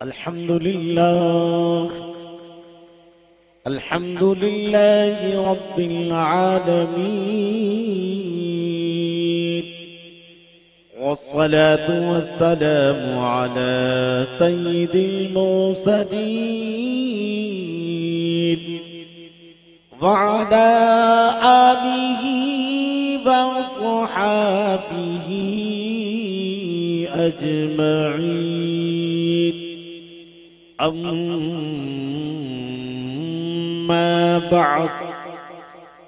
अल्हम्दुलिल्लाह रब्बिल आलमीन वस्सलातु वस्सलामु अला सय्यिदिल मुरसलीन व अला आलिहि व अस्हाबिहि अजमईन। अम्मा बअद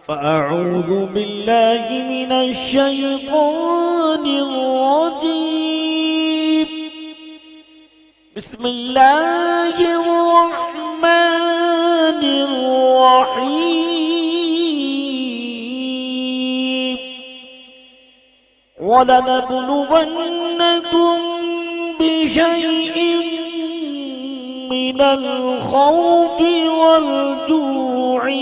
फ़अऊज़ु बिल्लाहि मिनश शैतानिर रजीम। बिस्मिल्लाहिर रहमानिर रहीम। वलनब्लुवन्नकुम बिशैइन मिनल खौफि वल जू'i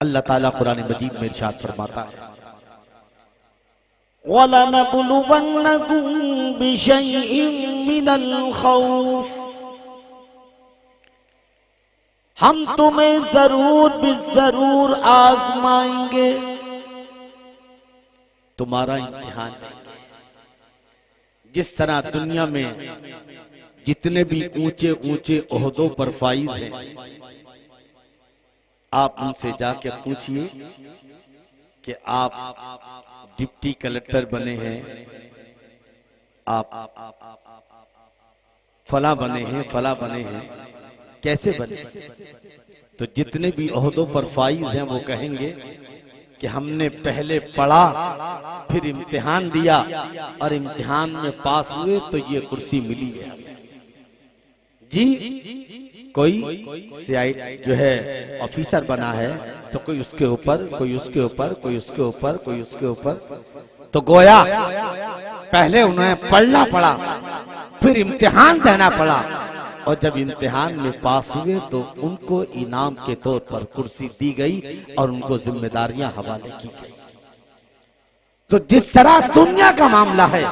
अल्लाह ताला कुरान मजीद में इरशाद फरमाता है वलनब्लुवन्नकुम बिशैइन मिनल खौफ, हम तुम्हें जरूर जरूर आजमाएंगे, तुम्हारा इम्तिहान लेंगे। जिस तरह दुनिया में जितने भी ऊंचे ऊंचे ओहदों पर फाइज हैं, आप उनसे जाके पूछिए कि आप डिप्टी कलेक्टर बने हैं, आप फला बने हैं, फला बने हैं, कैसे बने? तो जितने भी ओहदों पर फाइज हैं वो कहेंगे कि हमने पहले पढ़ा, फिर इम्तिहान दिया और इम्तिहान में पास हुए तो ये कुर्सी मिली है जी। कोई सीआई जो है ऑफिसर बना है तो कोई उसके ऊपर, कोई उसके ऊपर, कोई उसके ऊपर, कोई उसके ऊपर। तो गोया पहले उन्हें पढ़ना पड़ा, फिर इम्तिहान देना पड़ा, और जब इम्तिहान में पास हुए तो उनको इनाम के तौर पर कुर्सी दी गई और उनको जिम्मेदारियां हवाले की गई। तो जिस तरह दुनिया का मामला है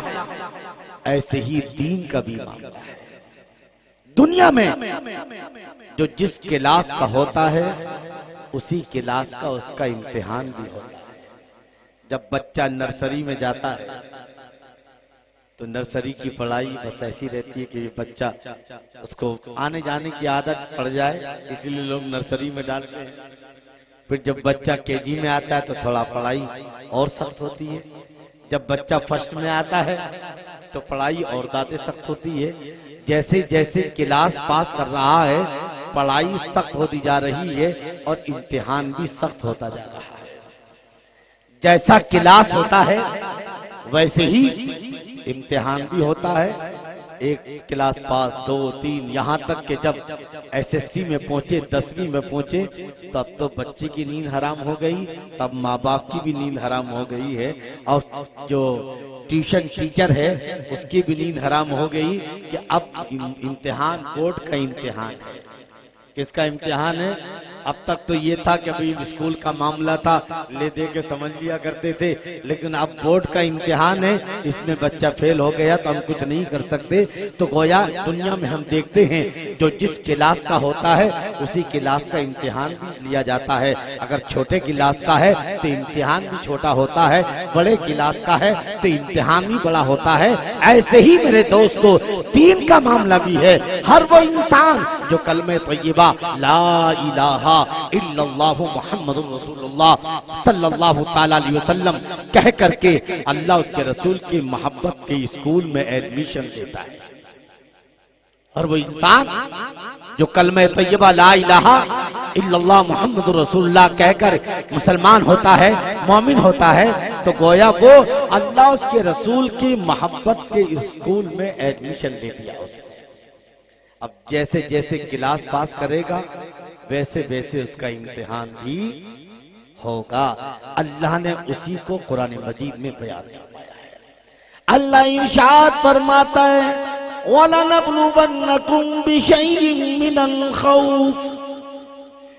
ऐसे ही दीन का भी मामला है। दुनिया में जो जिस क्लास का होता है उसी क्लास का उसका इम्तिहान भी होता है। जब बच्चा नर्सरी में जाता है तो नर्सरी की पढ़ाई बस ऐसी रहती है कि बच्चा उसको आने जाने की आदत पड़ जाए, इसलिए लोग नर्सरी में डालते हैं। फिर जब बच्चा केजी में आता है तो थोड़ा पढ़ाई और सख्त होती है। जब बच्चा फर्स्ट में आता है तो पढ़ाई और ज्यादा सख्त होती है। जैसे जैसे क्लास पास कर रहा है पढ़ाई सख्त होती जा रही है और इम्तिहान भी सख्त होता जा रहा है। जैसा क्लास होता है वैसे ही इम्तिहान भी होता है। एक क्लास पास, 2, 3, यहाँ तक कि जब एसएससी में पहुंचे, 10वीं में पहुंचे, तब तो बच्चे की नींद हराम हो गई, तब माँ बाप की भी नींद हराम हो गई है, और जो ट्यूशन टीचर है उसकी भी नींद हराम हो गई कि अब इम्तिहान बोर्ड का इम्तिहान है। किसका इम्तिहान है? अब तक तो ये था कि भाई स्कूल का मामला था, ले दे के समझ लिया करते थे, लेकिन अब बोर्ड का इम्तिहान है, इसमें बच्चा फेल हो गया तो हम कुछ नहीं कर सकते। तो गोया दुनिया में हम देखते हैं जो जिस क्लास का होता है उसी क्लास का इम्तिहान भी लिया जाता है। अगर छोटे क्लास का है तो इम्तिहान भी छोटा होता है, बड़े क्लास का है तो इम्तिहान भी बड़ा होता है। ऐसे ही मेरे दोस्तों दीन का मामला भी है। हर वो इंसान जो कलमे तय्यबा ला इलाहा इल्लल्लाहु मुहम्मदुर रसूलुल्लाह सल्लल्लाहु ताला अलैहि वसल्लम कह करके अल्लाह उसके रसूल की मोहब्बत के स्कूल में एडमिशन देता है। और वो इंसान जो कलमे तय्यबा ला इलाहा इल्लल्लाह मुहम्मदुर रसूलुल्लाह कहकर मुसलमान होता है, मोमिन होता है, तो गोया वो अल्लाह उसके रसूल की मोहब्बत के स्कूल में एडमिशन ले दिया उसे। अब जैसे जैसे क्लास पास करेगा वैसे वैसे उसका इम्तिहान भी होगा। अल्लाह ने उसी को कुरान मजीद में बयान फरमाया है। अल्लाह इरशाद फरमाता है वलनब्लुवन्नकुम बिशैइन मिनल खौफ,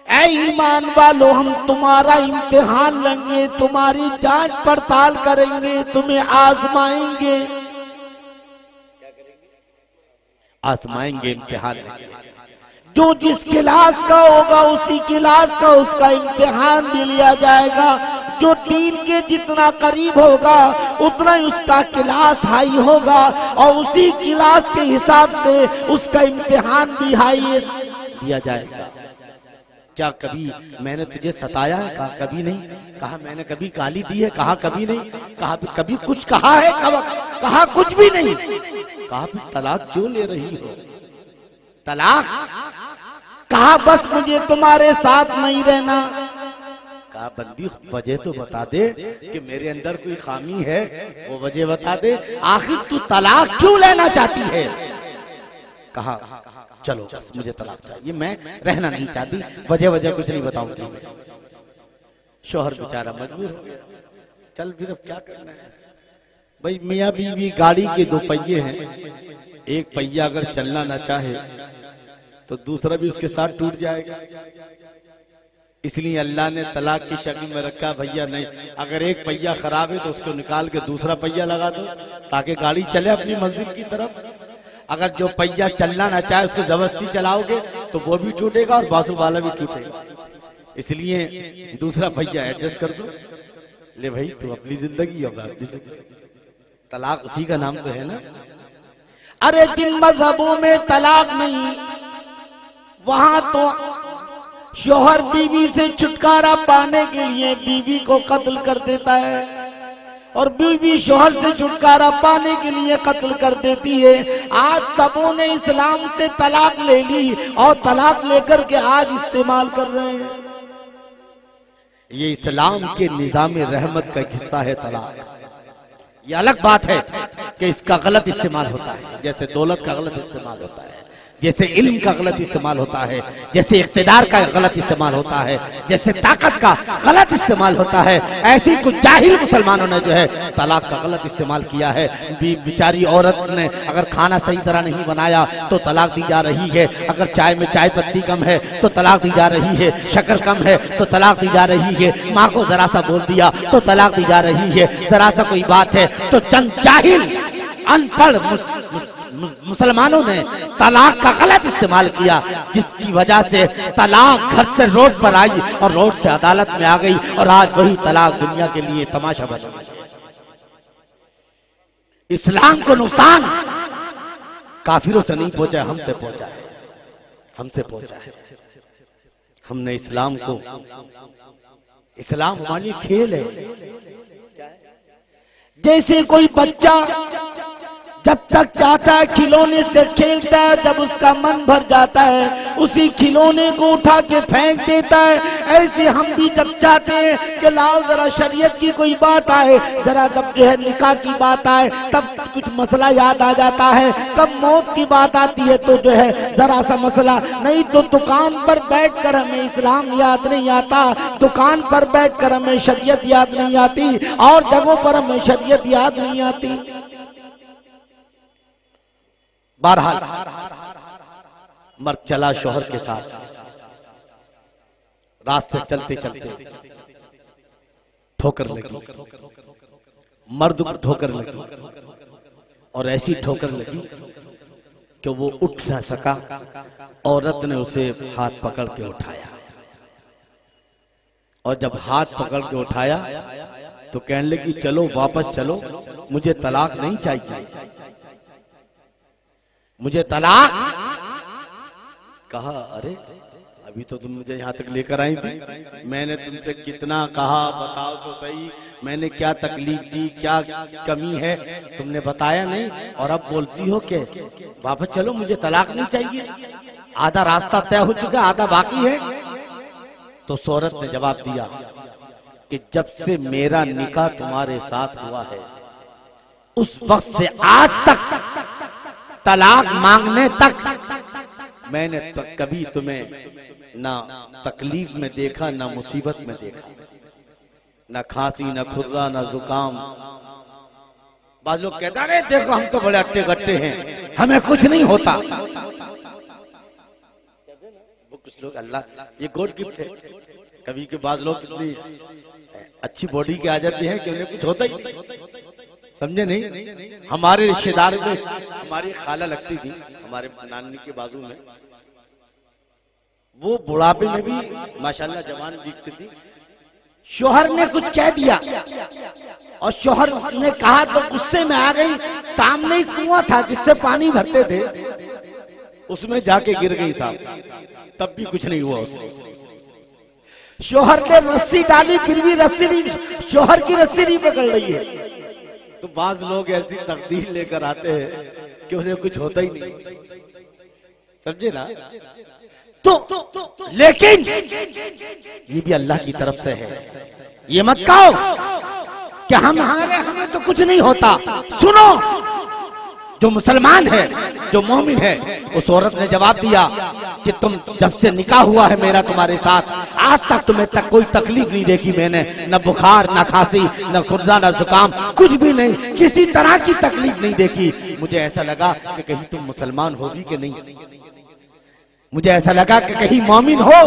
ऐ ईमान वालों हम तुम्हारा इम्तिहान लेंगे, तुम्हारी जांच पड़ताल करेंगे, तुम्हें आजमाएंगे। आजमाएंगे, इम्तिहान लेंगे। जो जिस क्लास का होगा उसी क्लास का उसका इम्तिहान भी लिया जाएगा। जो दीन के जितना करीब होगा उतना ही उसका क्लास हाई होगा और उसी क्लास के हिसाब से उसका इम्तिहान भी हाई दिया जाएगा। क्या कभी मैंने तुझे सताया है? कहा कभी नहीं। कहा मैंने कभी गाली दी है? कहा कभी नहीं। कहा कभी कुछ कहा है? कहा कुछ भी नहीं। कहा फिर तलाक क्यों ले रही हो? तलाक? कहा बस मुझे तुम्हारे साथ नहीं रहना। कहा बंदी वजह तो बता दे कि मेरे अंदर कोई खामी है, वो वजह बता दे। आखिर तू तलाक क्यों लेना चाहती है? कहा चलो बस मुझे तलाक चाहिए, मैं रहना नहीं चाहती, वजह कुछ नहीं बताऊंगी। शोहर बेचारा मजबूर हो गया। चल फिर अब क्या करना है भाई, मियाँ बीवी गाड़ी के दो पहिए हैं, एक पहिया अगर चलना ना चाहे तो दूसरा भी उसके साथ टूट जाएगा। इसलिए अल्लाह ने तलाक की शक्ल में रखा, भैया नहीं, अगर एक पहिया खराब है तो उसको निकाल के दूसरा पहिया लगा दो ताकि गाड़ी चले अपनी मंजिल की तरफ। अगर जो पहिया चलना ना चाहे उसको जबरदस्ती चलाओगे तो वो भी टूटेगा और बाजू वाला भी टूटेगा। इसलिए दूसरा पहिया एडजस्ट कर दो। ले भाई तू अपनी जिंदगी और अपनी जिंदगी, तलाक उसी का नाम तो है ना। अरे जिन मजहबों में तलाक नहीं वहां तो शोहर बीवी से छुटकारा पाने के लिए बीवी को कत्ल कर देता है और बीवी शोहर से छुटकारा पाने के लिए कत्ल कर देती है। आज सबों ने इस्लाम से तलाक ले ली और तलाक लेकर के आज इस्तेमाल कर रहे हैं। ये इस्लाम के निजाम रहमत का हिस्सा है तलाक। ये अलग बात है कि इसका गलत इस्तेमाल होता है, जैसे दौलत का गलत इस्तेमाल होता है, जैसे इल्म का गलत इस्तेमाल होता है, जैसे इख्तिदार का गलत इस्तेमाल होता है, जैसे ताकत का गलत इस्तेमाल होता है। ऐसी कुछ जाहिल मुसलमानों ने जो है तलाक का गलत इस्तेमाल किया है। बेचारी औरत ने अगर खाना सही तरह नहीं बनाया तो तलाक दी जा रही है, अगर चाय में चाय पत्ती कम है तो तलाक दी जा रही है, शक्कर कम है तो तलाक दी जा रही है, माँ को जरा सा बोल दिया तो तलाक दी जा रही है, जरा सा कोई बात है तो चंद जाहिल अनपढ़ मुसलमानों ने तलाक का गलत इस्तेमाल किया, जिसकी वजह से तलाक घर से रोड पर आई और रोड से अदालत में आ गई और आज वही तलाक दुनिया के लिए तमाशा बना। इस्लाम को नुकसान काफिरों से नहीं पहुंचा, हमसे पहुंचा है, हमसे पहुंचा है। हमने इस्लाम को, इस्लाम हमारे लिए खेल है। जैसे कोई बच्चा जब तक चाहता है खिलौने से खेलता है, जब उसका मन भर जाता है उसी खिलौने को उठा के फेंक देता है। ऐसे हम भी जब चाहते हैं कि लाओ जरा शरीयत की कोई बात आए, जरा जब जो है निकाह की बात आए तब कुछ मसला याद आ जाता है, कब मौत की बात आती है तो जो है जरा सा मसला, नहीं तो दुकान पर बैठ कर हमें इस्लाम याद नहीं आता, दुकान पर बैठ कर हमें शरीयत याद नहीं आती और जगहों पर हमें शरीयत याद नहीं आती। बहरहाल मर्द चला शोहर के साथ, रास्ते चलते चलते ठोकर लगी, मर्द को ठोकर लगी और ऐसी ठोकर लगी कि वो उठ ना सका। औरत ने उसे हाथ पकड़ के उठाया और जब हाथ पकड़ के उठाया तो कहने लगी चलो वापस चलो, मुझे तलाक नहीं चाहिए, मुझे तलाक कहा अरे अभी तो तुम मुझे यहाँ तक लेकर आई थी, मैंने तुमसे कितना कहा बताओ तो सही, मैंने क्या तकलीफ दी, क्या कमी है, तुमने बताया नहीं, और अब बोलती हो कि वापस चलो, मुझे तलाक नहीं चाहिए, आधा रास्ता तय हो चुका, आधा बाकी है। तो उस औरत ने जवाब दिया कि जब से मेरा निकाह तुम्हारे साथ हुआ है उस वक्त से आज तक तलाक मांगने तक मैंने कभी तुम्हें ना तकलीफ में देखा, ना मुसीबत में देखा, ना खांसी, ना खुर्रा, ना जुकाम। बाद लोग कहते हैं देखो हम तो बड़े अट्टे गट्टे हैं, हमें कुछ नहीं होता। वो कुछ लोग, अल्लाह ये गॉड गिफ्ट है। कभी के बाद लोग इतनी अच्छी बॉडी के आ जाते हैं कि उन्हें कुछ होता ही, समझे नहीं। हमारे रिश्तेदार में हमारी खाला लगती थी, हमारे नानी के बाजू में, वो बुढ़ापे में भी माशाल्लाह जवान दिखती थी। शोहर ने कुछ कह दिया और शोहर ने कहा तो गुस्से में आ गई, सामने ही कुआं था जिससे पानी भरते थे, उसमें जाके गिर गई साहब, तब भी कुछ नहीं हुआ उसको। शोहर ने रस्सी डाली फिर भी रस्सी नहीं, शोहर की रस्सी नहीं पकड़ रही है। तो बाज लोग ऐसी तकदीर लेकर आते हैं कि उन्हें कुछ होता ही नहीं, समझे ना। तो लेकिन ये भी अल्लाह की तरफ से है। ये मत कहो कि हमें तो कुछ नहीं होता। सुनो, जो मुसलमान है, जो मोमिन है, उस औरत ने जवाब दिया कि तुम जब से निकाह हुआ है मेरा तुम्हारे साथ, आज तक तुम्हें कोई तकलीफ नहीं देखी मैंने, न बुखार, न खांसी, न खुर्रा, न जुकाम, कुछ भी नहीं, किसी तरह की तकलीफ नहीं देखी। मुझे ऐसा लगा कि कहीं तुम मुसलमान होगी कि नहीं, मुझे ऐसा लगा कि कहीं मोमिन हो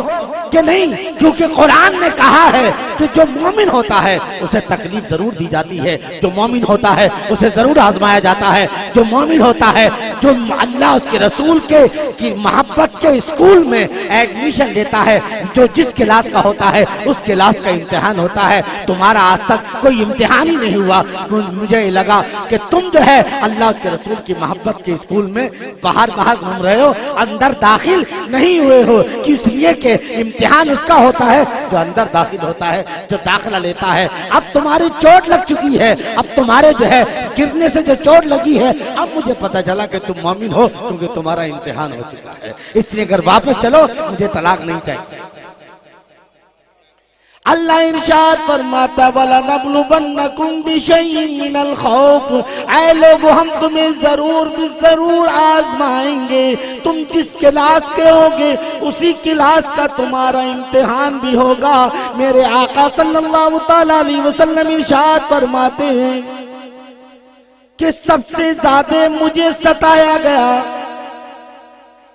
कि नहीं, क्योंकि कुरान ने कहा है कि जो मोमिन होता है उसे तकलीफ जरूर दी जाती है, जो मोमिन होता है उसे जरूर आजमाया जाता है, जो मोमिन होता है, जो अल्लाह उसके रसूल की मोहब्बत के स्कूल में एडमिशन लेता है, जो जिस क्लास का होता है उस क्लास का इम्तिहान होता है। तुम्हारा आज तक कोई इम्तिहान ही नहीं हुआ। मुझे लगा कि तुम जो है अल्लाह उसके रसूल की मोहब्बत के स्कूल में बाहर घूम रहे हो, अंदर दाखिल नहीं हुए हो, कि इसलिए कि इम्तिहान उसका होता है जो अंदर दाखिल होता है, जो दाखिला लेता है। अब तुम्हारी चोट लग चुकी है, अब तुम्हारे जो है गिरने से जो चोट लगी है, अब मुझे पता चला कि तुम मोमिन हो, क्योंकि तुम्हारा इम्तिहान हो चुका है। इसलिए अगर वापस चलो, मुझे तलाक नहीं चाहिए। अल्लाह इरशाद फरमाता वला नबलुवन्नकुम बिशैइन मिनल खौफ, ऐ लोगों हम तुम्हें जरूर आजमाएंगे। तुम जिस क्लास के होगे उसी क्लास का तुम्हारा इम्तिहान भी होगा। मेरे आका सल्लल्लाहु तआला अलैहि वसल्लम इरशाद फरमाते हैं कि सबसे ज्यादा मुझे सताया गया,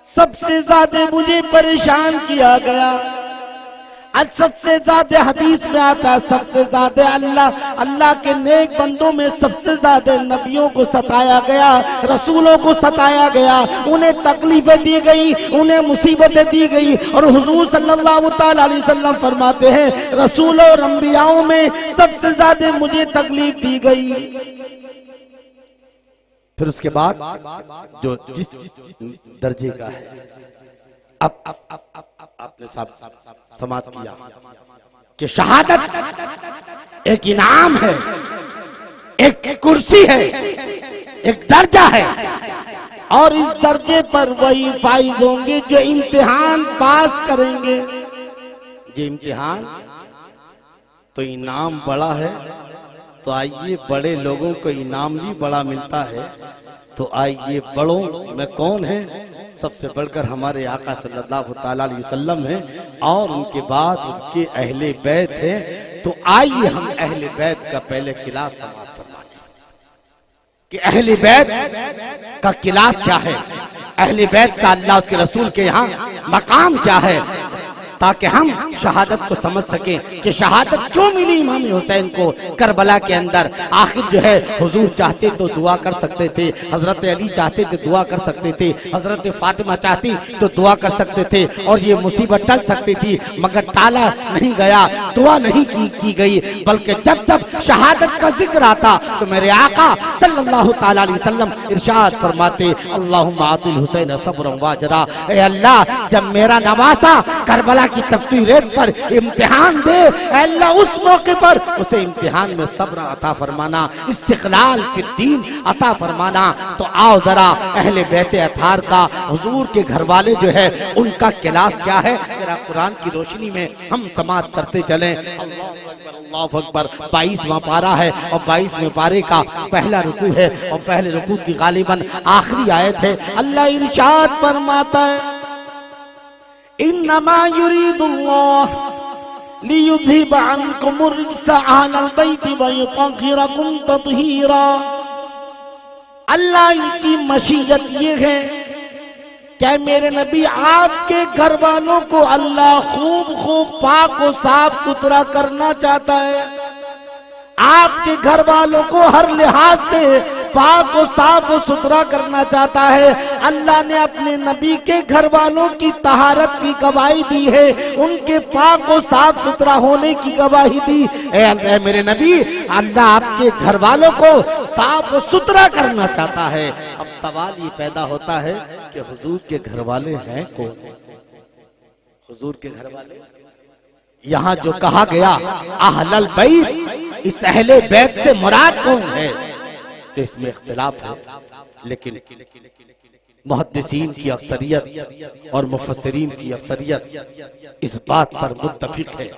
सबसे ज्यादा मुझे परेशान किया गया, आज सबसे ज्यादा हदीस में आता है, सबसे ज्यादा अल्लाह के नेक बंदों में सबसे ज्यादा नबियों को सताया गया, रसूलों को सताया गया, उन्हें तकलीफें दी गई, उन्हें मुसीबतें दी गई। और हुजूर सल्लल्लाहु तआला अलैहि वसल्लम फरमाते हैं रसूलों और अंबियाओं में सबसे ज्यादा मुझे तकलीफ दी गई। फिर उसके बाद जो जिस दर्जे का है, अब आपने समाप्त किया कि शहादत एक इनाम है, एक कुर्सी है, एक दर्जा है, और इस दर्जे पर वही फाइज होंगे जो इम्तिहान पास करेंगे। ये इम्तिहान तो इनाम बड़ा है, तो आइए बड़े लोगों को इनाम भी बड़ा मिलता है, तो आइए बड़ों में कौन है? सबसे बढ़कर हमारे आका सल्लल्लाहु तआला अलैहि वसल्लम हैं, और उनके बाद उनके अहले बैत हैं। तो आइए हम अहले बैत का पहले किलास समाप्त करवा लें कि अहले बैत का किलास क्या है, अहले बैत का अल्लाह उसके रसूल के यहाँ मकाम क्या है। ताकि हम शहादत को समझ सकें कि शहादत क्यों मिली इमाम हुसैन को करबला के अंदर। आखिर जो है हुजूर चाहते तो दुआ कर सकते थे, हजरत अली चाहते तो दुआ कर सकते थे, हजरत फातिमा चाहती तो दुआ कर सकते थे और ये मुसीबत टल सकती थी, मगर टाला नहीं गया, दुआ नहीं की गई, बल्कि जब जब शहादत का जिक्र आता तो मेरे आका सल्लल्लाहु ताला अलैहि वसल्लम इरशाद फरमाते अल्लाहुम्मा आतिल हुसैन सब्रन वाजरा, ए अल्लाह जब मेरा नवासा करबला की तपती रेत पर इम्तिहान दे, अल्लाह उस मौके पर उसे इम्तिहान में सब्र अता फरमाना, इस्तिक़लाल फी दीन अता फरमाना। तो आओ जरा अहले बैते अतार का, हुजूर के घर वाले जो है उनका क्लास क्या है, जरा कुरान की रोशनी में हम समाअत करते चलें। अल्लाहु अकबर 22वां पारा है और 22वें पारे का पहला रुकू है और पहले रुकू की गालिबन आखिरी आयत है। अल्लाह इरशाद फरमाता है इन्नमा युरीदुल्लाह लियुज़हिबा अन्कुमुर रिज्सा अहलल बैति व युतहिरकुम तत्हीरा। अल्लाह की मशीयत ये है क्या मेरे नबी आपके घर वालों को अल्लाह खूब खूब पाक और साफ सुथरा करना चाहता है, आपके घर वालों को हर लिहाज से पाक और साफ और सुथरा करना चाहता है। अल्लाह ने अपने नबी के घर वालों की तहारत की गवाही दी है, उनके पाक और साफ सुथरा होने की गवाही दी। ए मेरे नबी, अल्लाह आपके घर वालों को साफ और सुथरा करना चाहता है। अब सवाल ये पैदा होता है कि हुजूर के घर वाले हैं कौन? हुजूर के घर वाले यहाँ जो कहा गया अहलल बैत, इस अहले बैत से मुराद कौन है? तो इसमें इख्तिलाफ है, लेकिन मुहद्दिसीन की अक्सरियत और मुफस्सिरीन की अक्सरियत इस बात पर मुत्तफिक है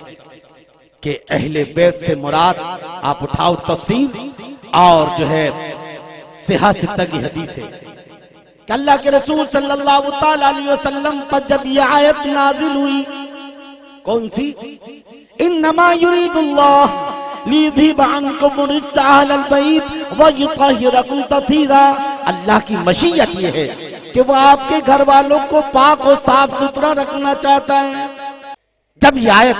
कि अहले बैत से मुराद, आप उठाओ तफसीर और जो है सिहा सित्ता की हदीस है कि अल्लाह के रसूल सल्लल्लाहु ताला अलैहि वसल्लम पर जब ये आयत नाजिल हुई, कौन सी? इन्नमा युरीदुल्लाह लियुज़हिबा अन्कुम रिज्सा अहलल बैत व युतहिरकुम तत्हीरा। अल्लाह की मशीयत ये है कि वो आपके घर वालों को पाक और साफ सुथरा रखना चाहता है। जब ये आयत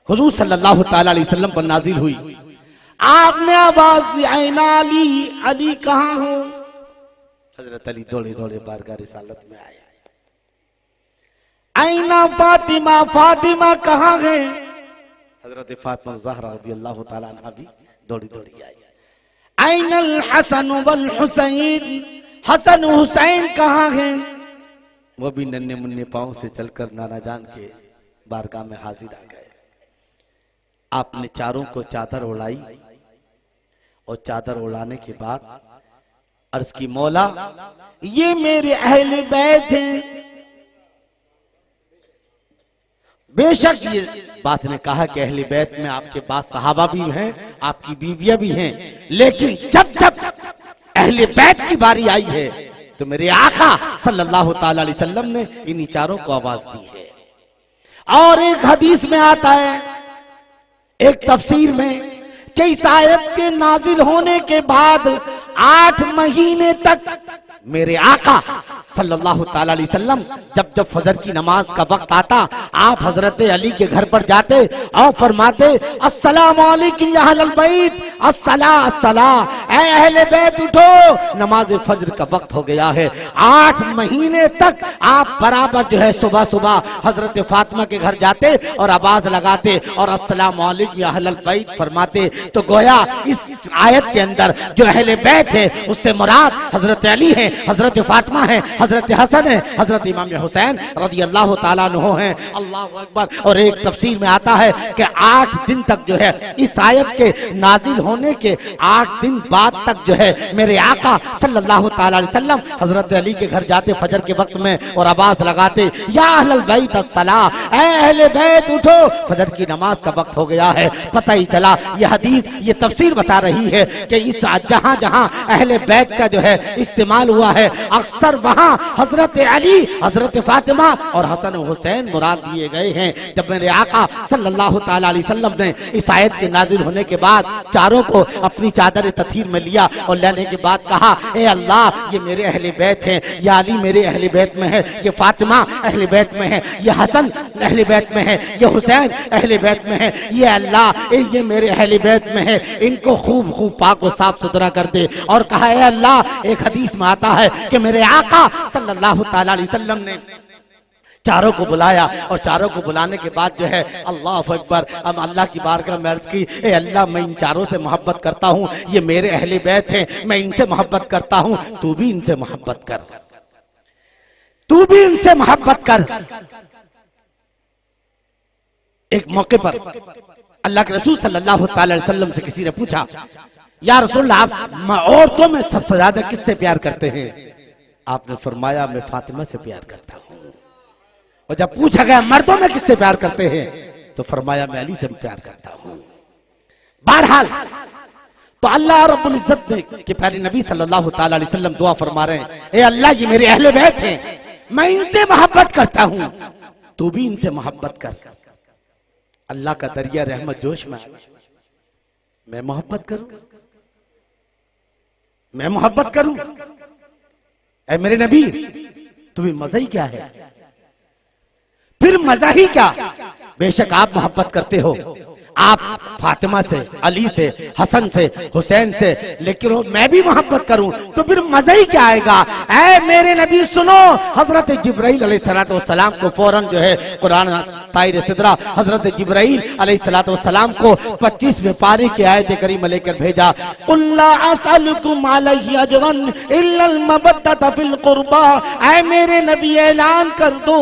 हुजूर सल्लल्लाहु ताला अलैहि वसल्लम पर नाजिल हुई, आपने आवाज दी ऐना अली, अली कहाँ हो? हजरत अली दौड़े दौड़े बारगाह रिसालत में आए। ऐना फातिमा, फातिमा कहाँ है? हजरत फातिमा ज़हरा रज़ियल्लाहु ताला अन्हा भी दौड़ी दौड़ी आई। ऐनल हसन वल हुसैन, हसन हुसैन कहाँ हैं? वो भी नन्हे मुन्ने पांव से चलकर नाना जान के बारगाह में हाजिर आ गए। आपने चारों को चादर उड़ाई और चादर उड़ाने के बाद अर्ज की मौला ये मेरे अहले बैत हैं। बेशक ये बात ने कहा कि अहले बैत में आपके पास सहाबा भी हैं, आपकी बीवियां भी हैं, लेकिन जब जब अहले बैत की बारी आई है तो मेरे आका सल्लल्लाहु ताला अलैहि वसल्लम ने इन्हीं चारों को आवाज दी है। और एक हदीस में आता है, एक तफसीर में, कि इस आयत के नाजिल होने के बाद 8 महीने तक मेरे आका सल्लल्लाहु ताला अलैहि वसल्लम जब जब फजर की नमाज का वक्त आता, आप हजरत अली के घर पर जाते और फरमाते अस्सलामु अलैकुम या अहलल बैत, अस्सला अस्सला, ऐ अहले बैत उठो, नमाज फजर का वक्त हो गया है। 8 महीने तक आप बराबर जो है सुबह सुबह हजरत फातिमा के घर जाते और आवाज लगाते और अस्सलामु अलैकुम या अहलल बैत फरमाते। तो गोया इस आयत के अंदर जो अहले बैत है उससे मुराद हजरत अली है, हजरत फातिमा है, हजरत हसन है, हजरत इमाम हुसैन रज़ियल्लाहु ताला अन्हु हैं। अल्लाहु अकबर। और एक तफसीर में आता है कि 8 दिन तक जो है इस आयत के नाजिल होने के 8 दिन बाद तक जो है मेरे आका सल्लल्लाहु ताला अलैहि वसल्लम हजरत अली के घर जाते फजर के वक्त में और आवाज लगाते या अहलल बैत अस्सला, ऐ अहले बैत उठो, फजर की नमाज का वक्त हो गया है। पता ही चला ये हदीस, ये तफसीर बता रही है कि इस जहां जहां अहले बैत का जो है इस्तेमाल हुआ है, अक्सर वहां हजरत अली, हजरत फातिमा और हसन हुसैन मुराद दिए गए हैं। जब मेरे आका सल्लल्लाहु ताला अलैहि वसल्लम ने इस आयत के नाजिल होने के बाद चारों को अपनी चादर तथीर में लिया और लेने के बाद कहा, ए अल्लाह, ये मेरे अहले बैत हैं, ये अली मेरे अहले बैत में है, ये फातिमा अहले बैत में है, ये हसन अहले बैत में है, ये हुसैन अहले बैत में है, ये अल्लाह ये मेरे अहले बैत में है, इनको खूब खूब पाक और साफ सुथरा कर दे। और कहा, ए अल्लाह, एक हदीस में आता है कि मेरे आका सल्लल्लाहु ताला अलैहि वसल्लम ने चारों को बुलाया और चारों को बुलाने के बाद जो है अल्लाह अकबर, अब अल्लाह की बारगाह में अर्ज की, ए अल्लाह, मैं इन चारों से मोहब्बत करता हूँ, ये मेरे अहले बैत हैं, मैं इनसे मोहब्बत करता हूँ, तू भी इनसे मोहब्बत कर, तू भी इनसे मोहब्बत कर। एक मौके पर अल्लाह के रसूल सल्लल्लाहु अलैहि वसल्लम से किसी ने पूछा, या रसूल, आप औरतों में सबसे ज्यादा किससे प्यार करते हैं? आपने फरमाया, मैं फातिमा से प्यार करता हूँ। और जब पूछा गया मर्दों में किससे प्यार करते हैं, तो फरमाया, मैं अली से प्यार करता हूँ। बहरहाल तो अल्लाह रब्बुल इज्जत ने कि प्यारे नबी सल्लल्लाहु अलैहि वसल्लम दुआ फरमा रहे हैं, ए अल्लाह, ये मेरे अहले बैत हैं, मैं इनसे मोहब्बत करता हूँ, तू भी इनसे मोहब्बत कर। अल्लाह का दरिया रहमत जोश में, मैं मोहब्बत करूं, मैं मोहब्बत करूं, ऐ मेरे नबी, तुम्हें मजा ही क्या है? फिर मजा ही क्या? बेशक आप मोहब्बत करते हो, आप फातिमा से, अली से, हसन से, हुसैन से, लेकिन मैं भी मोहब्बत करूं तो फिर मजा ही क्या आएगा? ऐ मेरे नबी सुनो, हजरत जिब्राइल अलैहिस्सलाम को फौरन जो है कुरान ताइर सिदरा, हजरत जिब्राइल अलैहिस्सलाम को 25वें पारे की आयत करीम लेकर भेजा, कुल ला असअलुकुम अलैहि अजरन इल्लल मबद्दत फिल कुर्बा। ऐ मेरे नबी, ऐलान कर दो,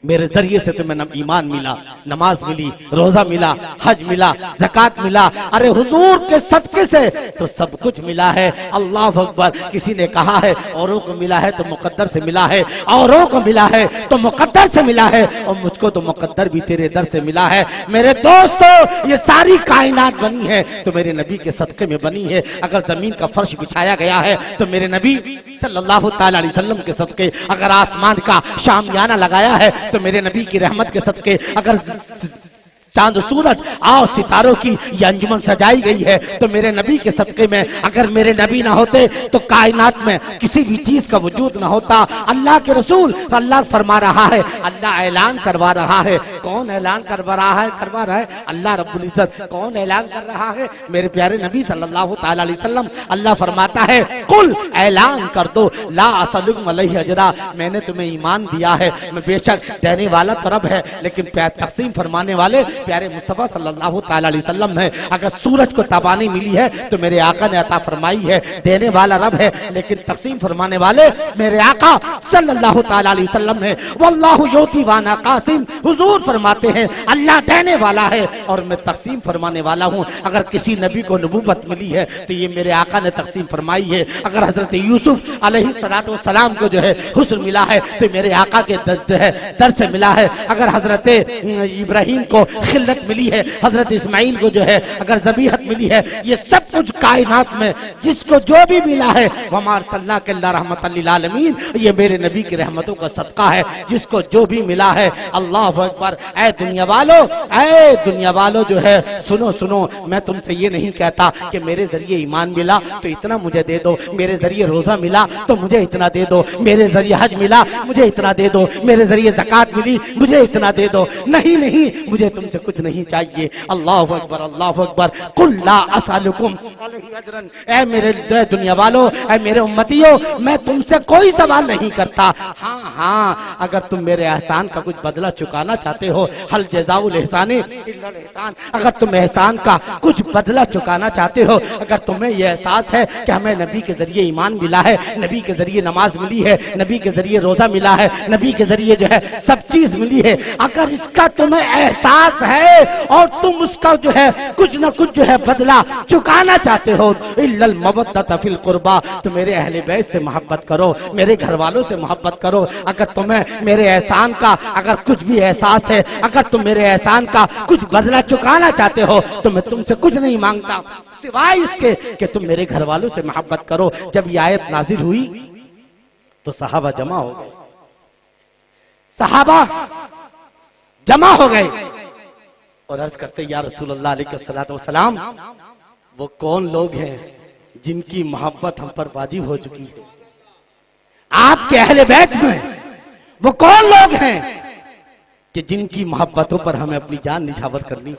मेरे जरिए से तुम्हें ईमान मिला, नमाज मिली, रोजा मिला, हज मिला, ज़कात मिला, अरे हुजूर के सदके से तो सब कुछ मिला है। अल्लाह अकबर। किसी ने कहा है औरों को मिला है तो मुकद्दर से मिला है, औरों को मिला है तो मुकद्दर से मिला है, और मुझको तो मुकद्दर भी तेरे दर से मिला है। मेरे दोस्तों, ये सारी कायनात बनी है तो मेरे नबी के सदके में बनी है। अगर जमीन का फर्श बिछाया गया है तो मेरे नबी सल्लल्लाहु अलैहि वसल्लम के सदके, अगर आसमान का शामियाना लगाया है तो मेरे नबी की रहमत के सदके, अगर चांद सूरज और सितारों की ये अंजुमन सजाई गई है तो मेरे नबी के सदके में, अगर मेरे नबी ना होते तो कायनात में किसी भी चीज का वजूद ना होता। अल्लाह के रसूल, अल्लाह फरमा रहा है, अल्लाह ऐलान करवा रहा है। कौन ऐलान करवा रहा है? अल्लाह रब्बुल इज्जत। कौन ऐलान कर रहा है? मेरे प्यारे नबी सल्लल्लाहु ताला अलैहि वसल्लम। अल्लाह फरमाता है, कुल, ऐलान कर दो, ला असलुकुम अलैहि अजरा, मैंने तुम्हें ईमान दिया है। मैं बेशक देने वाला तो रब है, लेकिन प्यार तकसीम फरमाने वाले प्यारे मुस्तफा सल्लल्लाहु ताला अलैहि वसल्लम है। अगर सूरज को तबानी मिली है तो मेरे आका ने अता फरमाई है। देने वाला रब है, लेकिन तकसीम फरमाने वाले मेरे आका सल्लल्लाहु ताला अलैहि वसल्लम है। वल्लाहु युती वाना कासिम। हुजूर फरमाते हैं, अल्लाह देने वाला है और मैं तकसीम फरमाने वाला हूँ। अगर किसी नबी को नबूवत मिली है तो ये मेरे आका ने तकसीम फरमाई है। अगर हजरत यूसुफ अलैहिस्सलाम को जो है हुस्न मिला है तो मेरे आका के दर से मिला है। अगर हजरत इब्राहिम को खिल्लत मिली है, हजरत इस्माइल को जो है अगर ज़बीहत मिली है, ये सब कुछ कायनात में जिसको जो भी मिला है, वमार सल्लल्लाहु अलैहि रहमतल लिल आलमीन, ये मेरे नबी की रहमतों का सदका है। जिसको जो भी मिला है, अल्लाह अकबर। ऐ दुनिया वालों जो है, सुनो सुनो, मैं तुमसे ये नहीं कहता कि मेरे जरिए ईमान मिला तो इतना मुझे दे दो, मेरे जरिए रोजा मिला तो मुझे इतना दे दो, मेरे जरिए हज मिला मुझे इतना दे दो, मेरे जरिए ज़कात मिली मुझे इतना दे दो। नहीं नहीं, मुझे तुमसे कुछ नहीं चाहिए। अल्लाह अकबर, अल्लाह अकबर। कुल ला असअलुकुम अलैहि अजरन। ऐ मेरे दुनिया वालों, ऐ मेरे उम्मतियों, मैं तुमसे कोई सवाल नहीं करता। हाँ, अगर तुम मेरे एहसान का कुछ बदला चुकाना चाहते हो, हल जज़ाउल एहसानी इल्लल एहसान। अगर तुम एहसान का कुछ बदला चुकाना चाहते हो, अगर तुम्हें यह एहसास है कि हमें नबी के जरिए ईमान मिला है, नबी के जरिए नमाज मिली है, नबी के जरिए रोजा मिला है, नबी के जरिए जो है सब चीज मिली है, अगर इसका तुम्हें एहसास है और तुम उसका जो है कुछ न कुछ जो है बदला चुकाना चाहते हो, इल्लल मवद्दत फिल कुर्बा, तो मेरे अहले बैत से मोहब्बत करो, मेरे घर वालों से मोहब्बत करो। अगर तुम्हें मेरे एहसान का अगर कुछ भी एहसास है, अगर तुम मेरे एहसान का कुछ बदला चुकाना चाहते हो, तो मैं तुमसे कुछ नहीं मांगता सिवाय इसके कि तुम मेरे घर वालों से मोहब्बत करो। जब ये आयत नाजिल हुई तो सहाबा जमा हो गए, सहाबा जमा हो गए और अर्ज करते, या रसूलुल्लाह अलैहिस्सलातु वस्सलाम, वो कौन लोग हैं जिनकी मोहब्बत हम पर वाजिब हो चुकी है? आपके अहले बैत में वो कौन लोग हैं कि जिनकी मोहब्बतों पर हमें अपनी जान निछावर करनी?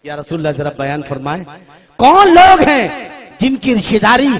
या रसूलुल्लाह जरा बयान फरमाए, कौन लोग हैं जिनकी रिश्तेदारी,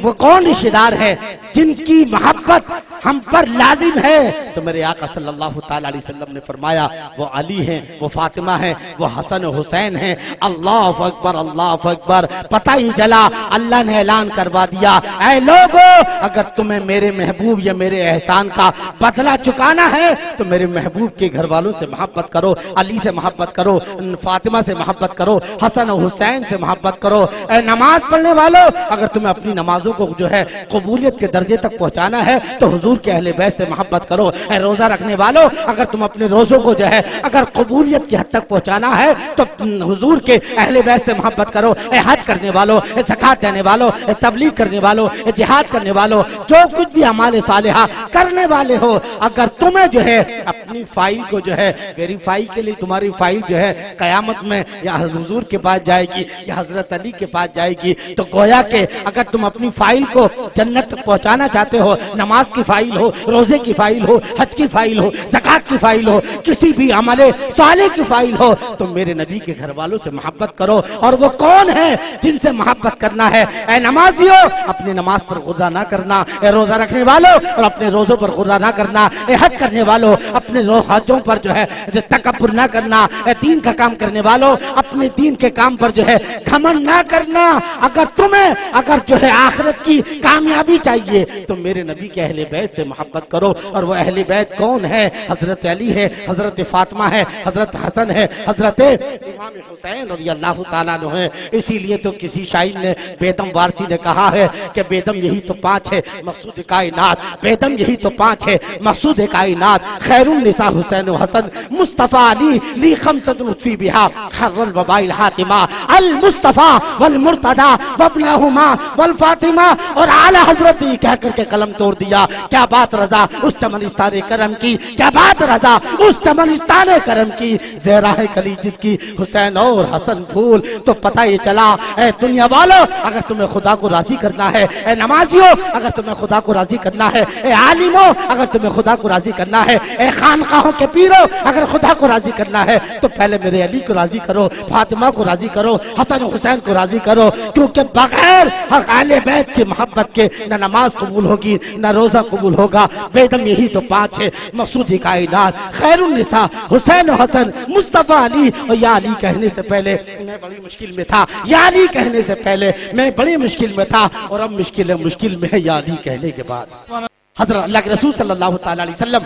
वो कौन रिश्तेदार है जिनकी मोहब्बत हम पर लाजिम है? तो मेरे आका सल्लल्लाहु ताला अलैहि वसल्लम ने फरमाया, वो अली हैं, वो फातिमा हैं, वो हसन हुसैन हैं। अल्लाह अकबर, अल्लाह अकबर। पता ही चला, अल्लाह ने ऐलान करवा दिया, ऐ लोगों, अगर तुम्हें मेरे महबूब या मेरे एहसान का बदला चुकाना है तो मेरे महबूब के घर वालों से मोहब्बत करो, अली से मोहब्बत करो, फातिमा से मोहब्बत करो, हसन हुसैन से मोहब्बत करो। ऐ नमाज पढ़ने वालों, अगर तुम्हें अपनी नमाजों को जो है कबूलियत के दर्जे तक पहुंचाना है तो हुजूर के अहले बैत से मोहब्बत करो। ऐ रोजा रखने वालों, अगर तुम अपने रोजों को जो है अगर कबूलियत की हद तक पहुंचाना है तो हुजूर के अहले बैत से मोहब्बत करो। ऐ हज करने वालों, ऐ ज़कात देने वालों, ऐ तबलीग करने वालों, ऐ जिहाद करने वालों, जो कुछ भी अमाल सालिहा करने वाले हो, अगर तुम्हें जो है अपनी फाइल को जो है वेरीफाई के लिए तुम्हारी फाइल जो है कयामत में या हुजूर के पास जाएगी या हजरत अली के पास जाएगी, तो गोया के अगर तुम अपनी फाइल को जन्नत तक पहुंचाना चाहते हो, नमाज की फाइल हो, रोजे की फाइल हो, हज की फाइल हो, ज़कात की फाइल हो, किसी भी अमले साले की फाइल हो, तो मेरे नबी के घर वालों से मोहब्बत करो। और वो कौन है जिनसे मोहब्बत करना है? ऐ नमाजियों, अपनी नमाज पर गुर्रा ना करना। ऐ रोजा रखने वालों, और अपने रोजों पर गुर्रा ना करना। ऐ हज करने वालों, अपने हजों पर जो है तकब्बुर ना करना। ऐ दीन का काम करने वालों, अपने दीन के काम पर जो है घमंड ना करना। अगर तुम्हें अगर जो है आखिरत की कामयाबी चाहिए तो मेरे नबी के अहले बैत से मोहब्बत करो। और वो अहले बैत कौन है? हजरत अली है, हजरत फातिमा है, हजरत हसन है, हजरत इमाम हुसैन रज़ियल्लाहु ताला अन्हु है। इसीलिए तो किसी शायर ने, बेदम वारसी ने कहा है कि बेदम यही तो पांच है मकसूद कायनात, बेदम यही तो पांच है मकसूद कायनात, खैरुन निसा हुसैन हसन मुस्तफा अली ली खमसतुन उत्फी बिहा खर्रल वबाइल हातिमा अल मुस्तफा वल मुर्तदा वबनहुमा वल फातिमा। और आला हजरत कह करके कलम तोड़ दिया। क्या बात रजा उस चमनिस्तान करम की, क्या बात रजा उस चमनिस्तान करम की, ज़हरा है कली जिसकी हुसैन और हसन फूल। तो पता ये चला, ऐ दुनिया वालों, अगर तुम्हें खुदा को राजी करना है, ऐ नमाजियों, अगर तुम्हें खुदा को राजी करना है, ऐ आलिमों, अगर तुम्हें खुदा को राजी करना है, ऐ खानकाहों के पीरों, अगर खुदा को राजी करना है तो पहले मेरे अली को राजी करो, फातिमा को राजी करो, हसन हुसैन को राजी करो। क्योंकि बगैर अहले बैत की मोहब्बत के न नमाज कबूल होगी, न रोजा कबूल होगा। बेदम यही तो पांच है मकसूद कायनात, खैरुन निसा हुसैन हसन मुस्तफा अली। और या अली कहने से पहले मैं बड़ी मुश्किल में था, या अली कहने से पहले मैं बड़ी मुश्किल में था, और अब मुश्किल में है या अली कहने के बाद। हजरत अल्लाह के रसूल सल्लल्लाहु ताला अलैहि वसल्लम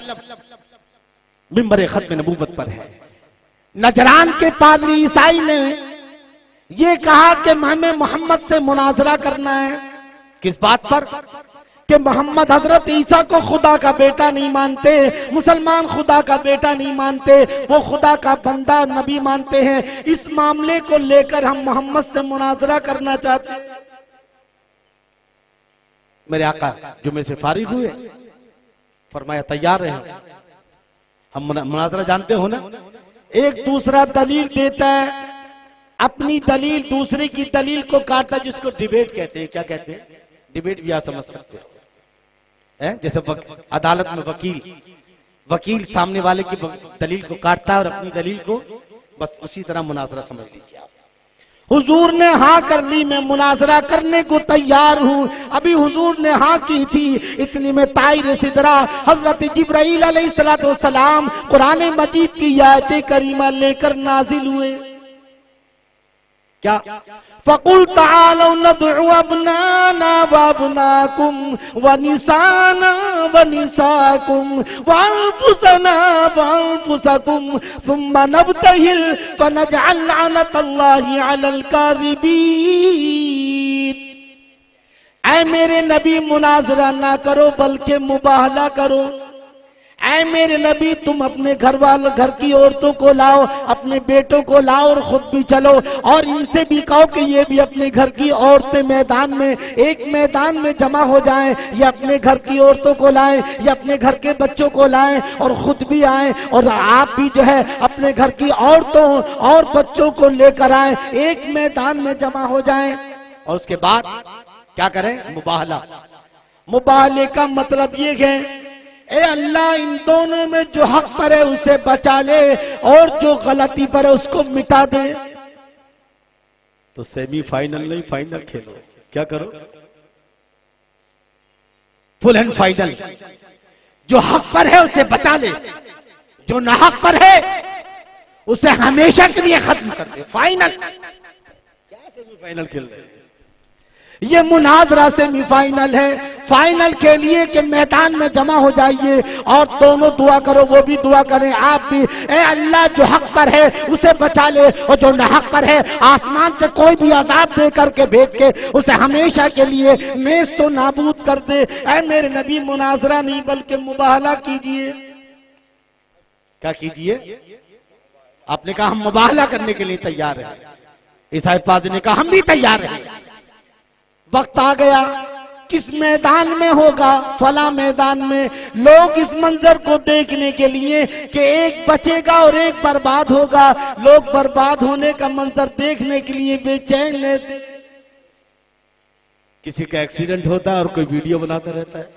मिंबर खत्म नबूवत पर है। नजरान के पादरी ईसाई ने ये कहा कि हमें मोहम्मद से मुनाजरा करना है। किस बात पर? कि मोहम्मद हजरत ईसा को खुदा का बेटा नहीं मानते, मुसलमान खुदा का बेटा नहीं मानते, वो खुदा का बंदा नबी मानते हैं। इस मामले को लेकर हम मोहम्मद से मुनाजरा करना चाहते हैं। मेरे आका जुमे से फारिग हुए, फरमाया तैयार रहे, हम मुनाजरा जानते हो ना। एक दूसरा दलील देता है, अपनी दलील दूसरे की दलील को काटता, जिसको डिबेट कहते हैं। क्या कहते हैं? डिबेट भी आप समझ सकते हैं। जैसे अदालत में वकील सामने वाले की दलील को काटता है और अपनी दलील को, बस उसी तरह मुनाजरा समझ लीजिए आप। हुजूर ने हाँ कर ली, मैं मुनाजरा करने को तैयार हूँ। अभी हुजूर ने हाँ की थी, इतनी में ताइर सिदरा हजरत जिब्राइल अलैहिस्सलातु वस्सलाम कुरान मजीद की आयत करीमा लेकर नाजिल हुए। क्या? फ़कुल ताअलू नदउ अबनाना व अबनाकुम व निसाना व निसाकुम व अनफुसना व अनफुसकुम सुम्मा नब्तहिल फनजअल लअनतल्लाहि अलल काज़िबीन। ऐ मेरे नबी, मुनाजरा ना करो बल्कि मुबाहला करो। ऐ मेरे नबी तुम अपने घर की औरतों को लाओ, अपने बेटों को लाओ और खुद भी चलो, और इनसे भी कहो कि ये भी अपने घर की औरतें मैदान में एक मैदान में जमा हो जाएं, ये अपने घर की औरतों को लाएं, ये अपने घर के बच्चों को लाएं और खुद भी आएं, और आप भी जो है अपने घर की औरतों और बच्चों को लेकर आएं, एक मैदान में जमा हो जाएं। और उसके बाद क्या करें? मुबाहला। मुबाहले का मतलब ये है, ए अल्लाह इन दोनों में जो हक पर है उसे बचा ले और जो गलती पर है उसको मिटा दे। तो सेमीफाइनल नहीं फाइनल खेलो, क्या करो? Full and final. जो हक पर है उसे बचा ले, जो नाहक पर है उसे हमेशा के लिए खत्म कर दे। फाइनल। क्या सेमीफाइनल खेल रहे हैं? ये मुनाजरा सेमीफाइनल है। फाइनल के लिए कि मैदान में जमा हो जाइए और दोनों दुआ करो, वो भी दुआ करें, आप भी। ए अल्लाह जो हक पर है उसे बचा ले और जो नाहक पर है आसमान से कोई भी अजाब दे करके भेज के उसे हमेशा के लिए नेस्त तो नाबूद कर दे। ए मेरे नबी मुनाजरा नहीं बल्कि मुबाहला कीजिए। क्या कीजिए? आपने कहा हम मुबाहला करने के लिए तैयार हैं। ईसाई पादरी ने कहा हम भी तैयार हैं। वक्त आ गया, किस मैदान में होगा? फला मैदान में। लोग इस मंजर को देखने के लिए कि एक बचेगा और एक बर्बाद होगा, लोग बर्बाद होने का मंजर देखने के लिए बेचैन रहते। किसी का एक्सीडेंट होता है और कोई वीडियो बनाता रहता है?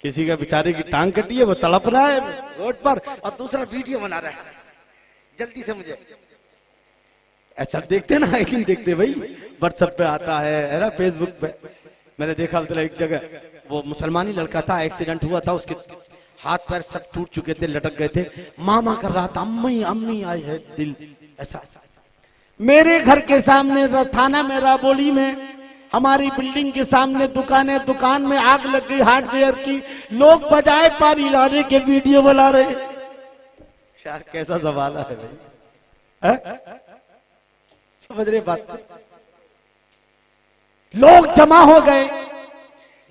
किसी का बेचारे की टांग कटी है, वो तड़प रहा है रोड पर और दूसरा वीडियो बना रहा है, जल्दी से मुझे। ऐसा देखते ना, एक दिन देखते भाई, व्हाट्सएप पे आता है ना, फेसबुक पे। मैंने देखा मतलब एक जगह वो मुसलमानी लड़का था, एक्सीडेंट हुआ था, उसके हाथ पैर सब टूट चुके थे, लटक गए थे, मामा कर रहा था, अम्मी अम्मी आई है दिल ऐसा। मेरे घर के सामने थाना में राबोली में हमारी बिल्डिंग के सामने दुकान है, दुकान में आग लग गई हार्डवेयर की, लोग बजाय पानी लाने के वीडियो बना रहे। यार कैसा सवाल है भाई, समझ रहे बात? लोग जमा हो गए,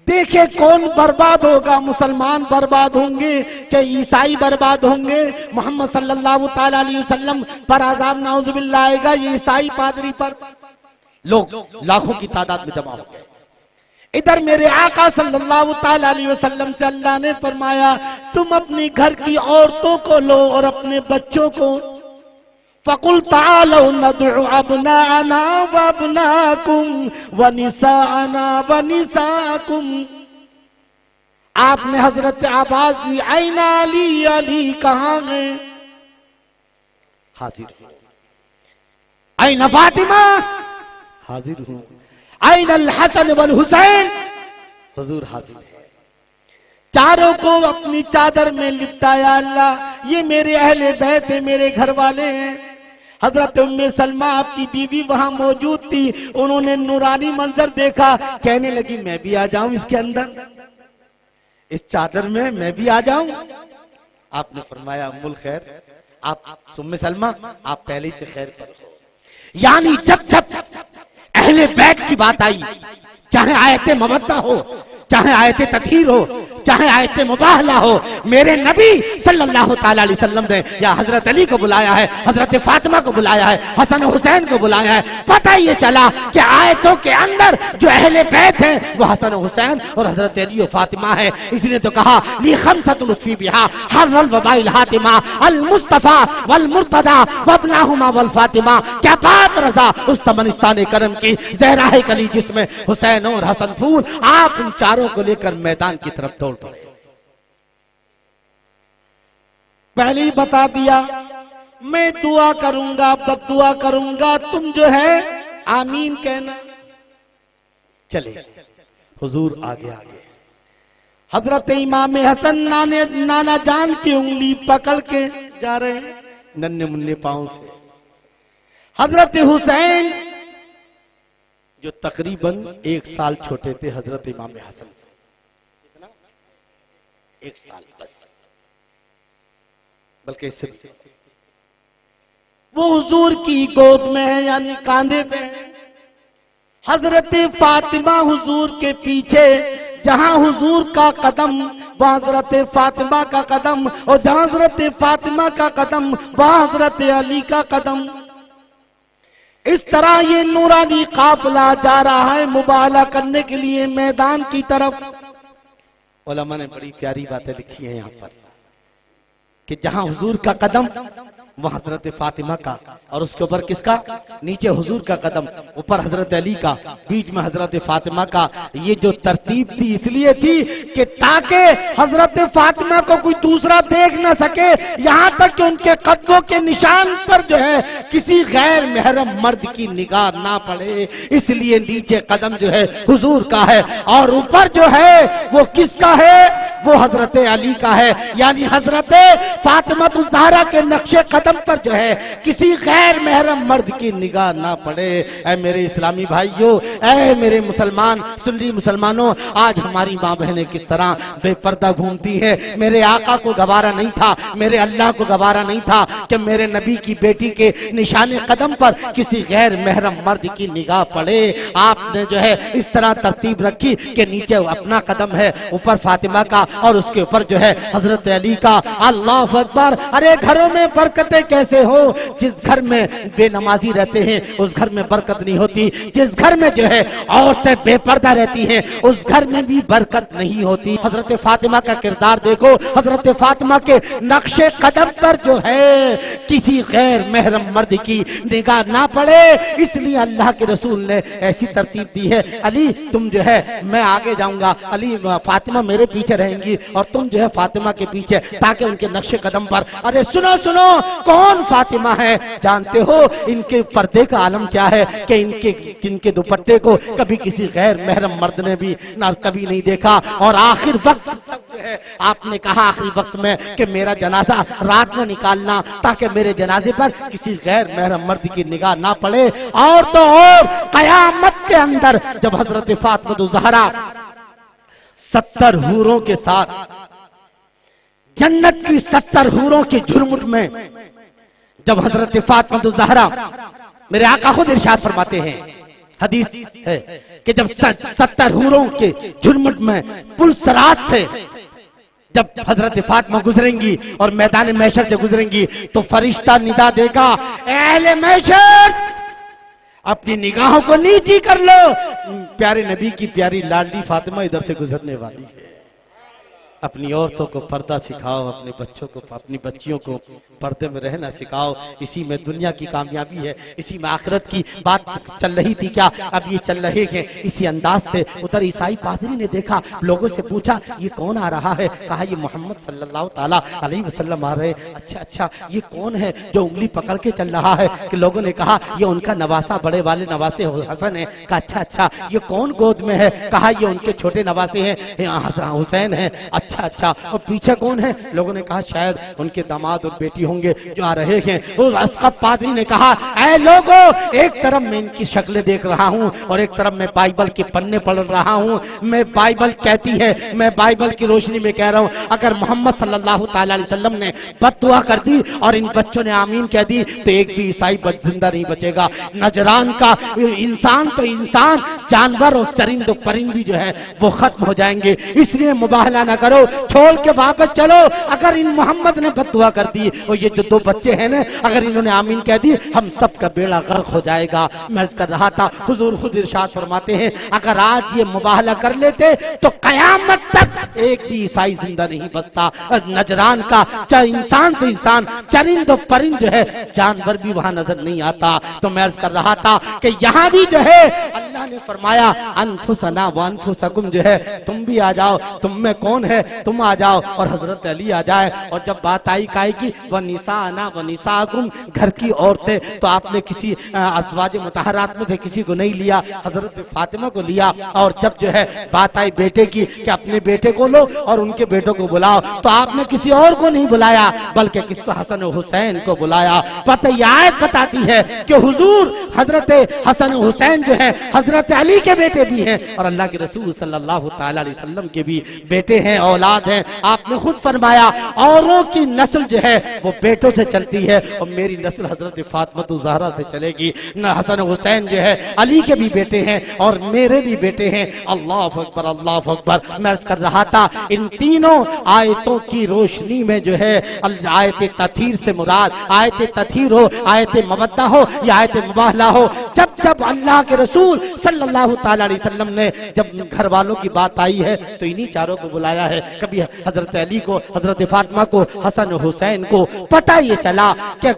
देखे कौन बर्बाद होगा। मुसलमान बर्बाद होंगे कि ईसाई बर्बाद होंगे? मोहम्मद सल्लल्लाहु ताला अलैहि वसल्लम पर अज़ाब नाउज़ुबिल्लाह आएगा, ये ईसाई पादरी पर। लोग लाखों की तादाद में जमा हो गए। इधर मेरे आका सल्लल्लाहु ताला अलैहि वसल्लम से अल्लाह ने फरमाया तुम अपनी घर की औरतों को लो और अपने बच्चों को। फ़कुल तालौ नदउ अबनाअना व अबनाकुम व निसाअना व निसाकुम। आपने हजरत आवाज दी, ऐन अली, अली कहाँ गए? हाजिर हूं। ऐन फातिमा? हाजिर हूं। ऐन अल हसन वल हुसैन? हुजूर हाजिर है। चारों को अपनी चादर में लिपटाया। अल्लाह ये मेरे अहले बैत है, मेरे घर वाले हैं। हजरत उम्मे सलमा आपकी बीवी वहां मौजूद थी, उन्होंने नूरानी मंजर देखा, कहने लगी मैं भी आ जाऊं इसके अंदर, इस चादर में मैं भी आ जाऊं। आपने फरमाया अम्मुल खैर, आप उम्मे सलमा आप पहले से खैर पर हो। यानी जब जब अहले बैत की बात आई, चाहे आयते मवद्दा हो, चाहे आयते तत्हीर हो, चाहे आयते मुबाहला हो, मेरे नबी सल्लल्लाहु ताला अलैहि वसल्लम ने या हजरत अली को बुलाया है, हजरत फातिमा को बुलाया है, हसन हुसैन को बुलाया है। पता ये चला कि आयतों के अंदर जो अहले बैत हैं वो हसन हुसैन और हजरत अली और फातिमा है। इसलिए तो कहा ली खमसतुन लुत्फी बिहा हर्रल वबाइल हातिमा अल मुस्तफा वल मुर्तदा वबनाहुमा वल फातिमा। क्या बात रजा उस समनिस्तान करम की, ज़हरा कली जिसमें हुसैन और हसन फूल। आप इन चारों को लेकर मैदान की तरफ दौड़ पड़े। पहले ही बता दिया मैं दुआ करूंगा, बद्दुआ करूंगा, तुम जो है आमीन कहना। चले हुजूर आगे आगे। हजरत इमाम हसन नाना जान की उंगली पकड़ के जा रहे हैं नन्हे मुन्ने पांव से। हजरत हुसैन जो तकरीबन 1 साल छोटे थे हजरत इमाम हसन से, कितना? 1 साल बस, बल्कि इससे वो हुजूर की गोद में है, यानी कांधे पे है। हजरत फातिमा हुजूर के पीछे, जहां हुजूर का कदम वहाँ हजरत फातिमा का कदम, और जहाँ हजरत फातिमा का कदम वहाँ हजरत अली का कदम। इस तरह ये नूरानी काफिला जा रहा है मुबाला करने के लिए मैदान की तरफ। उलमा ने बड़ी प्यारी बातें लिखी हैं यहाँ पर कि जहां हुजूर का कदम वहां हजरत फातिमा का, और उसके ऊपर किसका? नीचे हुजूर का कदम, ऊपर हजरत अली का, बीच में हजरत फातिमा का। ये जो तरतीब थी इसलिए थी कि ताकि हजरत फातिमा को कोई दूसरा देख ना सके, यहाँ तक कि उनके कदमों के निशान पर जो है किसी गैर महरम मर्द की निगाह ना पड़े, इसलिए नीचे कदम जो है हुजूर का है और ऊपर जो है वो किसका है? वो हजरत अली का है। यानी हजरत फातिमा ज़हरा के नक्शे कदम पर जो है किसी गैर महरम मर्द की निगाह ना पड़े। ऐ मेरे इस्लामी भाइयों, ऐ मेरे मुसलमान सुन्नी मुसलमानों, आज हमारी माँ बहनें किस तरह बेपर्दा घूमती हैं। मेरे आका को गवारा नहीं था, मेरे अल्लाह को गवारा नहीं था कि मेरे नबी की बेटी के निशाने कदम पर किसी गैर महरम मर्द की निगाह पड़े। आपने जो है इस तरह तरतीब रखी कि नीचे अपना कदम है, ऊपर फातिमा का और उसके ऊपर जो है हजरत अली का। अल्लाह अकबर। अरे घरों में बरकतें कैसे हो? जिस घर में बेनमाजी रहते हैं उस घर में बरकत नहीं होती, जिस घर में जो है औरतें बेपर्दा रहती हैं उस घर में भी बरकत नहीं होती। हजरत फातिमा का किरदार देखो, हजरत फातिमा के नक्शे कदम पर जो है किसी गैर महरम मर्द की निगाह ना पड़े, इसलिए अल्लाह के रसूल ने ऐसी तरतीब दी है। अली तुम जो है, मैं आगे जाऊंगा, अली फातिमा मेरे पीछे रहेंगी और तुम जो है फातिमा के पीछे, ताकि उनके नक्शे कदम पर। अरे सुनो सुनो, कौन फातिमा है? जानते हो इनके पर्दे का आलम क्या है कि इनके दुपट्टे को कभी किसी गैर महरम मर्द ने भी ना कभी नहीं देखा। और आखिर वक्त तक जो है आपने कहा आखिरी वक्त में कि मेरा जनाजा रात में निकालना, ताकि मेरे जनाजे पर किसी गैर महरम मर्द की निगाह ना पड़े। और तो और कयामत के अंदर जब हजरत फातिमा ज़हरा 70 हूरों के साथ जन्नत की 70 हूरों की झुरमुट में जब हजरत फातिमा ज़हरा, मेरे आका खुद इरशाद फरमाते हैं, हदीस है कि जब 70 हूरों के झुरमुट में पुल सरात से जब हजरत फातिमा गुजरेंगी और मैदान महशर से गुजरेंगी तो फरिश्ता निदा देगा, अहले महशर अपनी निगाहों को नीची कर लो, प्यारे नबी की प्यारी लाडली फातिमा इधर से गुजरने वाली है। अपनी औरतों को पर्दा सिखाओ, अपने बच्चों को, अपनी बच्चियों को पर्दे में रहना सिखाओ। इसी में दुनिया की कामयाबी है, इसी में आखिरत की बात चल रही थी। क्या अब ये चल रहे हैं इसी अंदाज से। उधर ईसाई पादरी ने देखा, लोगों से पूछा ये कौन आ रहा है? कहा ये मोहम्मद सल्लल्लाहु ताला अलैहि वसल्लम आ रहे। अच्छा अच्छा, ये कौन है जो उंगली पकड़ के चल रहा है? कि लोगों ने कहा ये उनका नवासा, बड़े वाले नवासे हसन है। कहा अच्छा अच्छा, ये कौन गोद में है? कहा ये उनके छोटे नवासे हैं, हुसैन है। अच्छा अच्छा, और पीछे कौन है? लोगों ने कहा शायद उनके दामाद और बेटी होंगे जो आ रहे हैं। उस अस्कत पादरी ने कहा, ऐ लोगों, एक तरफ मैं इनकी शक्लें देख रहा हूँ और एक तरफ मैं बाइबल के पन्ने पढ़ रहा हूँ। मैं बाइबल कहती है, मैं बाइबल की रोशनी में कह रहा हूँ, अगर मोहम्मद सल्लल्लाहु ताला अलैहि वसल्लम ने बद्दुआ कर दी और इन बच्चों ने आमीन कह दी तो एक भी ईसाई जिंदा नहीं बचेगा। नजरान का इंसान तो इंसान, जानवर और चरिंद परिंद भी जो है वो खत्म हो जाएंगे। इसलिए मुबाहला ना करो, छोड़ के वापस चलो। अगर इन मोहम्मद ने बद्दुआ कर दी और ये जो 2 बच्चे हैं ना, अगर इन्होंने आमीन कह दी, हम सब का बेड़ा गर्क हो जाएगा। मैं कर रहा था, हुजूर खुद इरशाद फरमाते हैं, अगर आज ये मुबाहला कर लेते तो कयामत तक एक भी ईसाई जिंदा नहीं बचता। नजरान का इंसान तो इंसान, चरिंद और परिंद जो है जानवर भी वहां नजर नहीं आता। तो मैं कर रहा था कि यहाँ भी जो है अल्लाह ने फरमाया, अनफुसना व अनफुसकुम, जो है तुम भी आ जाओ, तुम में कौन है तुम आ जाओ और हजरत अली आ जाए। और जब बात आई काय की व निसाना व निसाकुम, घर की औरतें, तो आपने किसी अज़वाज मुतहरात में से किसी को नहीं लिया, हजरत फातिमा को लिया। और जब जो है बात आई बेटे की कि अपने बेटे को लो और उनके बेटों को बुलाओ, तो आपने किसी और को नहीं बुलाया बल्कि किसको? हसन हुसैन को बुलाया। पता आयत बताती है कि हुजूर हजरत हसन हुसैन जो है हजरत हजरत अली के बेटे भी हैं और अल्लाह के रसूल सल्लल्लाहु ताला अलैहि वसल्लम के भी बेटे हैं, औलाद हैं। आपने खुद फरमाया औरों की नस्ल जो है वो बेटों से चलती है और मेरी नस्ल हजरत फातिमा ज़हरा से चलेगी। न हसन हुसैन जो है अली के भी बेटे हैं और मेरे भी बेटे हैं। अल्लाह अकबर, अल्लाह अकबर। मैं अर्ज़ कर रहा था इन तीनों आयतों की रोशनी में जो है आयत तथीर से मुराद आयत तथीर हो, आयत मवद्दा हो या आयत मुबाहला हो। जब जब अल्लाह के रसूल सल्लल्लाहु ताला अलैहि वसल्लम ने जब घर वालों की बात आई है तो इन्हीं चारों को बुलाया है। कभी हजरत अली को, हजरत फातिमा को, हसन हुसैन को। पता ये चला कि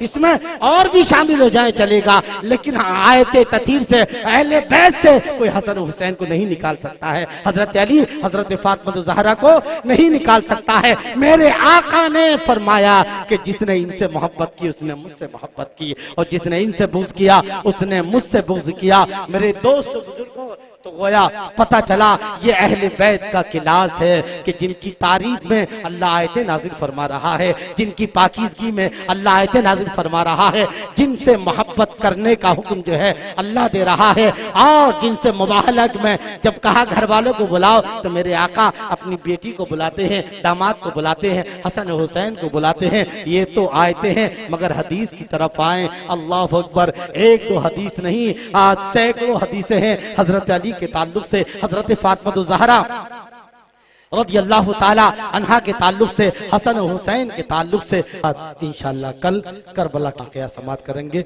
इसमें और भी शामिल हो जाए चलेगा, लेकिन आयत तथीर से, अहले बैत से कोई हसन हुसैन को नहीं निकाल सकता है, हजरत अली, हजरत फातिमा ज़हरा को नहीं निकाल सकता है। मेरे आका ने फरमाया कि जिसने इनसे मोहब्बत की उसने मुझसे मोहब्बत की और जिसने इनसे बुग़्ज़ किया उसने मुझसे बुग़्ज़ किया। मेरे दोस्त बुजुर्गों, तो गोया पता चला ये अहले बैत का किलास है कि जिनकी तारीफ में अल्लाह आयतें नाज़िल फरमा रहा है, जिनकी पाकीज़गी में अल्लाह आयतें नाज़िल फरमा रहा है, जिनसे मोहब्बत करने का हुक्म जो है अल्लाह दे रहा है। और जिनसे मुबाहलत में जब कहा घर वालों को बुलाओ तो मेरे आका अपनी बेटी को बुलाते हैं, दामाद को बुलाते हैं, हसन हुसैन को बुलाते हैं। ये तो आयतें हैं, मगर हदीस की तरफ आए। अल्लाह अकबर, एक दो हदीस नहीं, आज सैकड़ों हदीसें हैं हजरत अली के ताल्लुक से, हजरत फातिमा ज़हरा रज़ियल्लाहु ताला अन्हा के ताल्लुक से, हसन हुसैन के ताल्लुक से। इंशाअल्लाह कल करबला का वाक़या समाप्त करेंगे।